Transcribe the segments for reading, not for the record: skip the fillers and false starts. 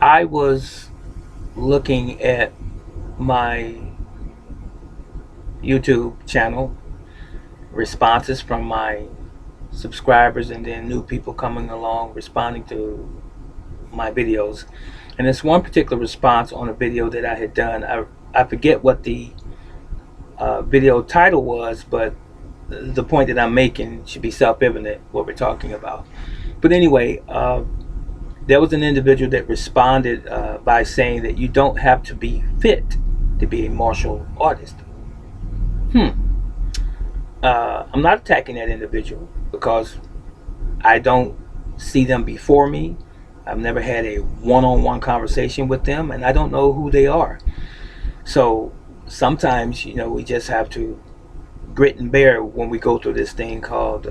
I was looking at my YouTube channel, responses from my subscribers, and then new people coming along responding to my videos. And this one particular response on a video that I had done, I forget what the video title was, but the point that I'm making should be self-evident what we're talking about. But anyway, there was an individual that responded by saying that you don't have to be fit to be a martial artist. I'm not attacking that individual because I don't see them before me. I've never had a one-on-one conversation with them, and I don't know who they are. So sometimes, we just have to grit and bear when we go through this thing called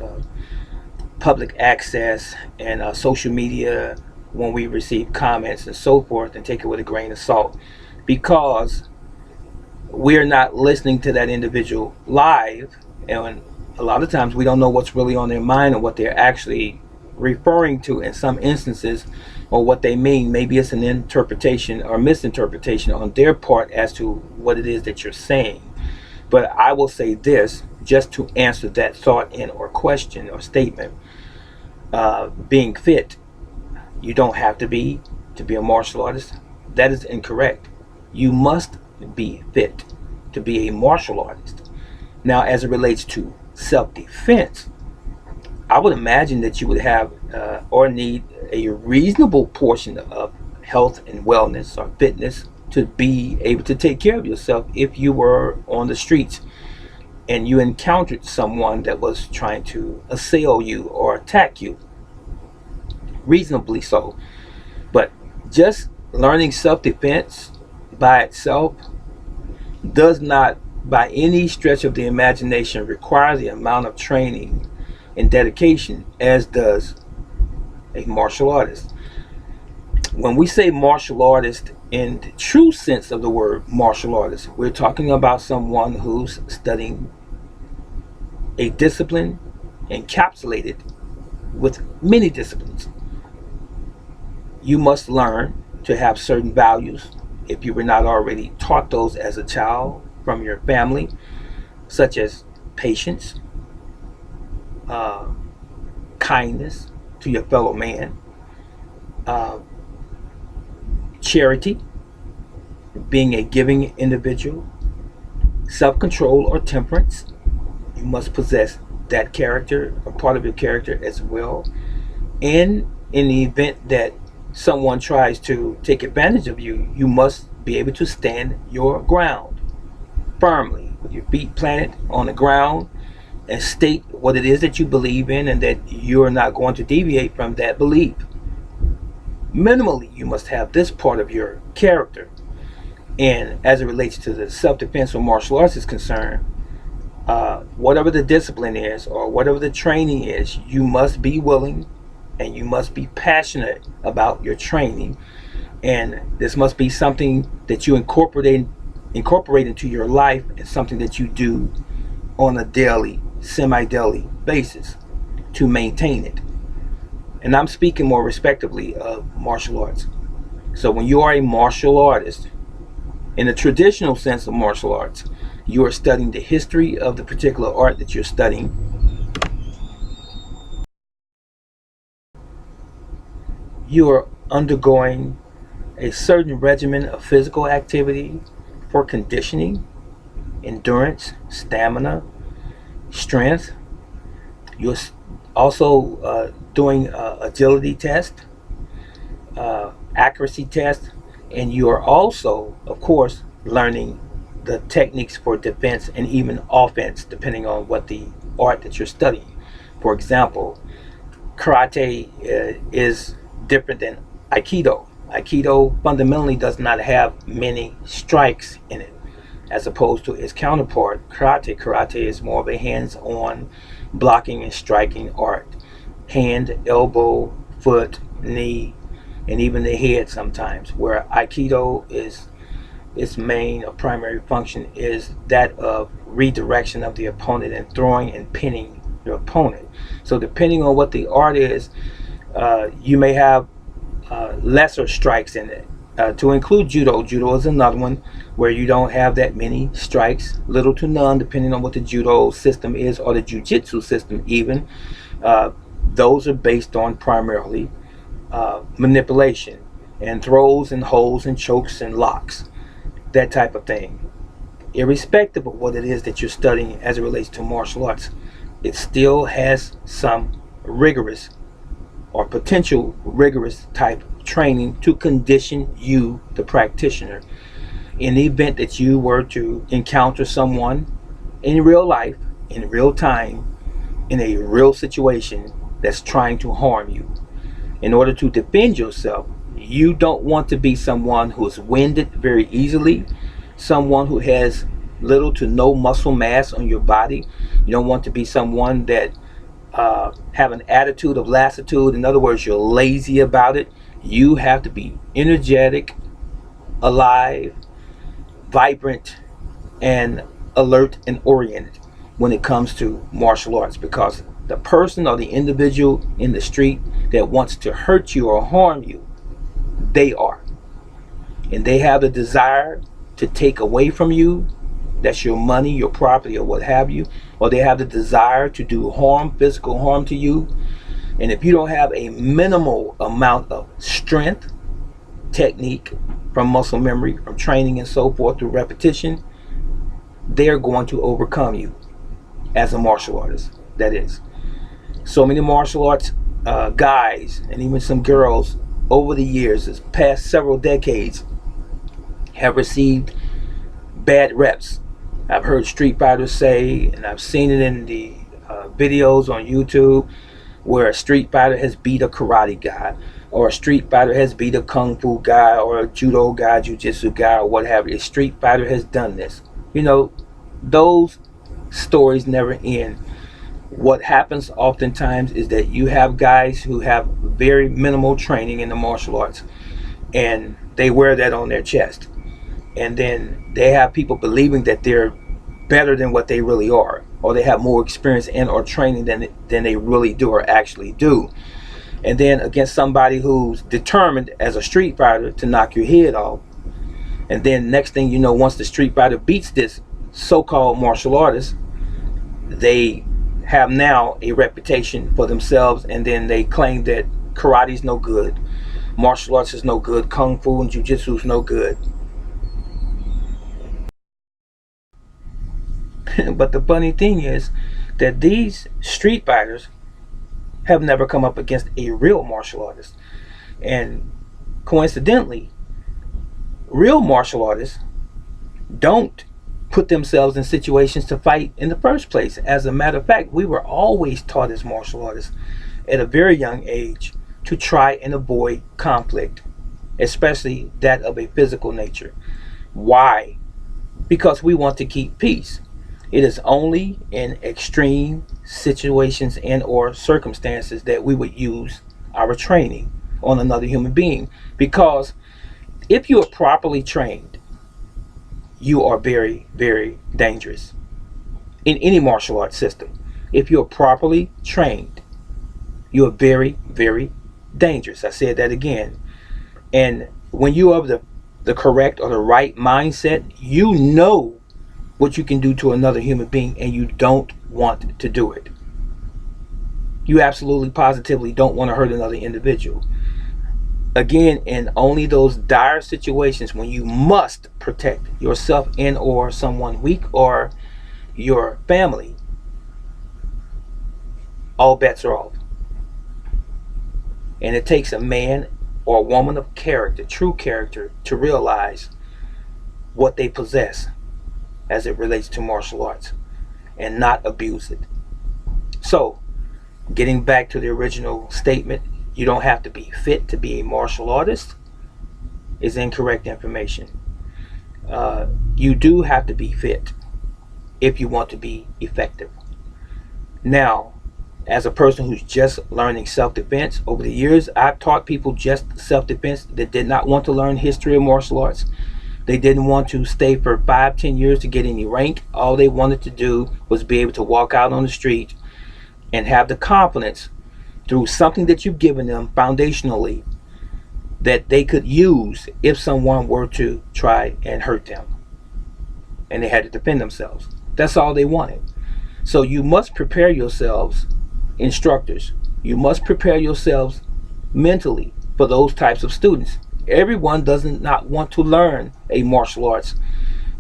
public access and social media, when we receive comments and so forth, and take it with a grain of salt, because we're not listening to that individual live, and a lot of times we don't know what's really on their mind and what they're actually referring to in some instances, or what they mean. Maybe it's an interpretation or misinterpretation on their part as to what it is that you're saying. But I will say this, just to answer that thought in or question or statement. Being fit, you don't have to be a martial artist. That is incorrect. You must be fit to be a martial artist. Now, as it relates to self-defense, I would imagine that you would have or need a reasonable portion of health and wellness or fitness to be able to take care of yourself if you were on the streets and you encountered someone that was trying to assail you or attack you. Reasonably so. But just learning self-defense by itself does not, by any stretch of the imagination, require the amount of training and dedication as does a martial artist. When we say martial artist in the true sense of the word martial artist, we're talking about someone who's studying a discipline encapsulated with many disciplines. You must learn to have certain values, if you were not already taught those as a child from your family, such as patience, kindness to your fellow man, uh, charity, being a giving individual, self-control or temperance. You must possess that character or part of your character as well. And in the event that someone tries to take advantage of you, you must be able to stand your ground firmly with your feet planted on the ground and state what it is that you believe in, and that you're not going to deviate from that belief. Minimally, you must have this part of your character. And as it relates to the self-defense or martial arts is concerned, whatever the discipline is or whatever the training is, you must be willing and you must be passionate about your training. And this must be something that you incorporate into your life, and something that you do on a daily, semi-daily basis to maintain it. And I'm speaking more respectively of martial arts. So when you are a martial artist, in the traditional sense of martial arts, you are studying the history of the particular art that you're studying. You are undergoing a certain regimen of physical activity for conditioning, endurance, stamina, strength. You're also doing agility test, accuracy test, and you are also, of course, learning the techniques for defense and even offense, depending on what the art that you're studying. For example, karate is different than aikido. Aikido fundamentally does not have many strikes in it, as opposed to its counterpart, karate. Karate is more of a hands-on blocking and striking art. Hand, elbow, foot, knee, and even the head sometimes. Where aikido is, its main or primary function is that of redirection of the opponent and throwing and pinning your opponent. So depending on what the art is, you may have lesser strikes in it. To include judo. Judo is another one where you don't have that many strikes, little to none, depending on what the judo system is, or the jiu-jitsu system even. Uh, those are based on primarily manipulation and throws and holds and chokes and locks, that type of thing. Irrespective of what it is that you're studying as it relates to martial arts, it still has some rigorous or potential rigorous type of training to condition you, the practitioner, in the event that you were to encounter someone in real life, in real time, in a real situation that's trying to harm you. In order to defend yourself, you don't want to be someone who's winded very easily, someone who has little to no muscle mass on your body. You don't want to be someone that have an attitude of lassitude. In other words, you're lazy about it. You have to be energetic, alive, vibrant, and alert and oriented when it comes to martial arts, because the person or the individual in the street that wants to hurt you or harm you, they are. And they have the desire to take away from you, that's your money, your property, or what have you, or they have the desire to do harm, physical harm to you. And if you don't have a minimal amount of strength, technique, from muscle memory, from training and so forth through repetition, they're going to overcome you as a martial artist. That is. So many martial arts guys and even some girls over the years, this past several decades, have received bad reps. I've heard street fighters say, and I've seen it in the videos on YouTube, where a street fighter has beat a karate guy, or a street fighter has beat a kung fu guy, or a judo guy, jiu-jitsu guy, or what have you. A street fighter has done this. You know, those stories never end. What happens oftentimes is that you have guys who have very minimal training in the martial arts, and they wear that on their chest. And then they have people believing that they're better than what they really are, or they have more experience and or training than they really do or actually do. And then against somebody who's determined as a street fighter to knock your head off, and then next thing you know, once the street fighter beats this so-called martial artist, they have now a reputation for themselves, and then they claim that karate's no good, martial arts is no good, kung fu and jiu-jitsu is no good. But the funny thing is that these street fighters have never come up against a real martial artist. And coincidentally, real martial artists don't put themselves in situations to fight in the first place. As a matter of fact, we were always taught as martial artists at a very young age to try and avoid conflict, especially that of a physical nature. Why? Because we want to keep peace. It is only in extreme situations and or circumstances that we would use our training on another human being. Because if you are properly trained, you are very, very dangerous in any martial arts system. If you are properly trained, you are very, very dangerous. I said that again. And when you have the correct or the right mindset, you know what you can do to another human being, and you don't want to do it. You absolutely positively don't want to hurt another individual. Again, in only those dire situations when you must protect yourself and or someone weak or your family, all bets are off. And it takes a man or a woman of character, true character, to realize what they possess as it relates to martial arts and not abuse it. So, getting back to the original statement, you don't have to be fit to be a martial artist, is incorrect information. You do have to be fit if you want to be effective. Now, as a person who's just learning self-defense, over the years I've taught people just self-defense that did not want to learn history of martial arts. They didn't want to stay for 5-10 years to get any rank. All they wanted to do was be able to walk out on the street and have the confidence through something that you've given them foundationally that they could use if someone were to try and hurt them and they had to defend themselves. That's all they wanted. So you must prepare yourselves, instructors. You must prepare yourselves mentally for those types of students. Everyone doesn't not want to learn a martial arts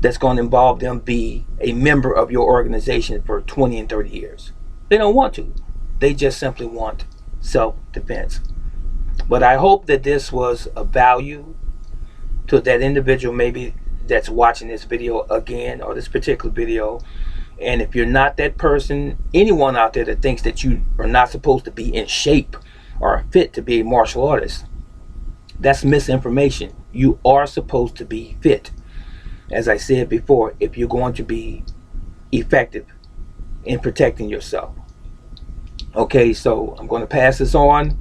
that's going to involve them be a member of your organization for 20 and 30 years. They don't want to. They just simply want self-defense. But I hope that this was of value to that individual maybe that's watching this video again, or this particular video. And if you're not that person, anyone out there that thinks that you are not supposed to be in shape or fit to be a martial artist, that's misinformation. You are supposed to be fit. As I said before, if you're going to be effective in protecting yourself. Okay, so I'm going to pass this on.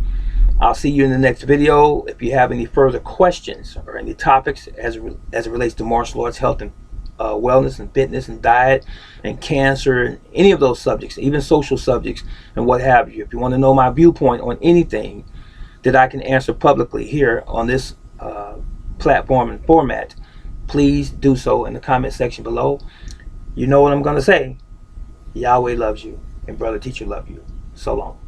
I'll see you in the next video. If you have any further questions or any topics as it relates to martial arts, health and wellness and fitness and diet and cancer and any of those subjects, even social subjects and what have you. If you want to know my viewpoint on anything that I can answer publicly here on this platform and format, please do so in the comment section below. You know what I'm going to say. Yahweh loves you and Brother Teacher love you. So long.